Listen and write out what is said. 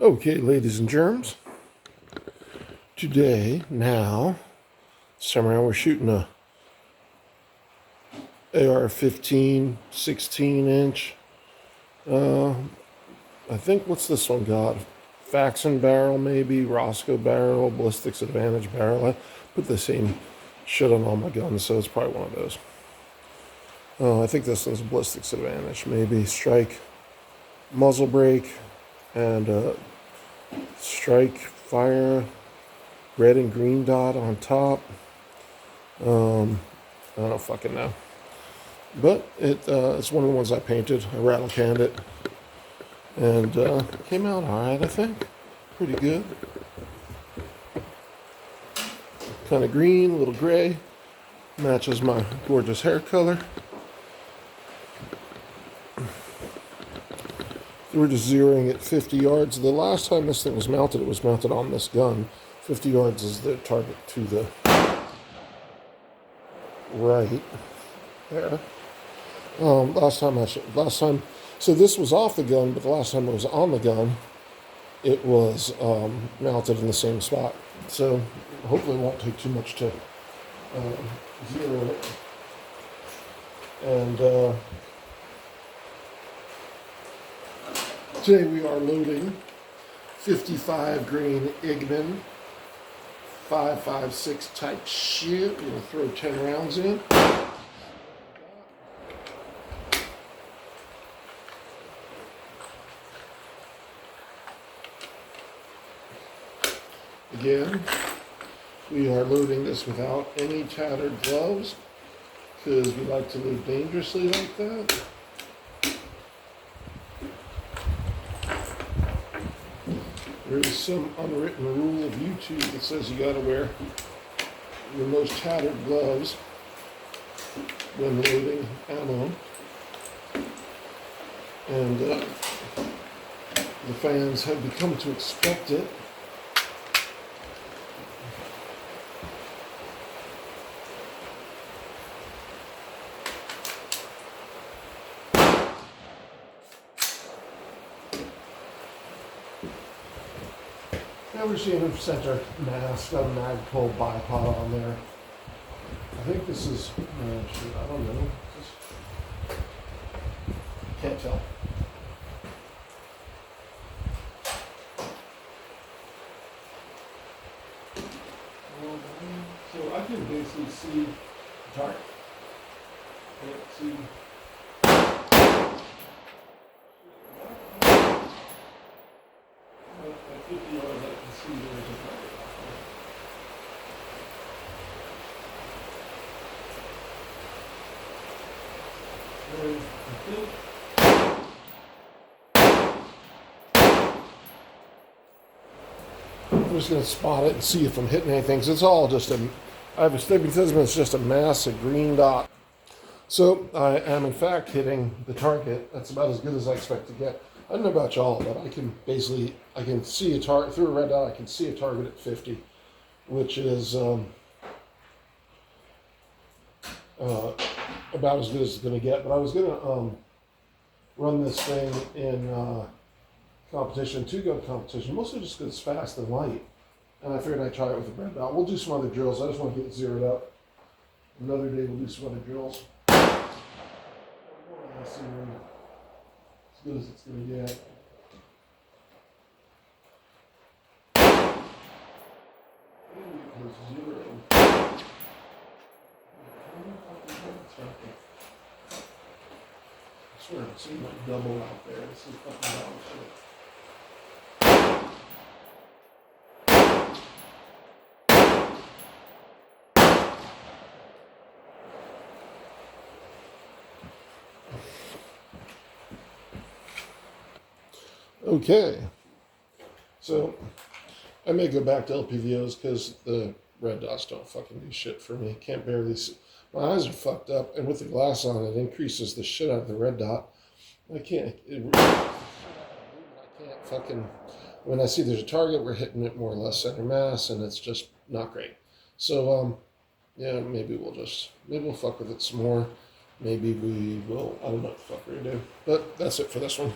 Okay, ladies and germs. Today, now, this time around, we're shooting a AR15 16-inch. I think, what's this one got? Faxon barrel, maybe, Roscoe barrel, Ballistics Advantage barrel. I put the same shit on all my guns, so it's probably one of those. I think this one's Ballistics Advantage, maybe strike, muzzle brake, and strike, fire, red and green dot on top. I don't fucking know. But it's one of the ones I painted. I rattle canned it. And came out alright, I think. Pretty good. Kind of green, a little gray. Matches my gorgeous hair color. We're just zeroing at 50 yards. The last time this thing was mounted, it was mounted on this gun. 50 yards is the target to the right there. Last time, so this was off the gun, but the last time it was on the gun, it was mounted in the same spot. So hopefully it won't take too much to zero it. And today we are loading 55 grain Igman 5.56 type shit. We're going to throw 10 rounds in. Again, we are loading this without any tattered gloves because we like to load dangerously like that. There is some unwritten rule of YouTube that says you got to wear your most tattered gloves when loading ammo. And the fans have become to expect it. Now we're seeing a center mask, got a Magpul bipod on there. I think this is, shoot, I don't know. Can't tell. So I can basically see the target. Can't see. 50 yards, I can see there's a target I'm just going to spot it and see if I'm hitting anything. Because it's all just I have a astigmatism, it's just a massive green dot. So I am in fact hitting the target. That's about as good as I expect to get. I don't know about y'all, but I can see a target through a red dot. I can see a target at 50, which is about as good as it's going to get. But I was going to run this thing in competition, two-gun competition, mostly just because it's fast and light. And I figured I'd try it with a red dot. We'll do some other drills. I just want to get it zeroed up. Another day we'll do some other drills. As good as it's going to get. I swear it seemed like double out there. This is fucking dog shit. Okay, so I may go back to LPVOs because the red dots don't fucking do shit for me. Can't barely see. My eyes are fucked up, and with the glass on, it increases the shit out of the red dot. I can't fucking, when I see there's a target, we're hitting it more or less center mass, and it's just not great. So, yeah, maybe we'll fuck with it some more. Maybe we will, I don't know what the fuck we're gonna do. But that's it for this one.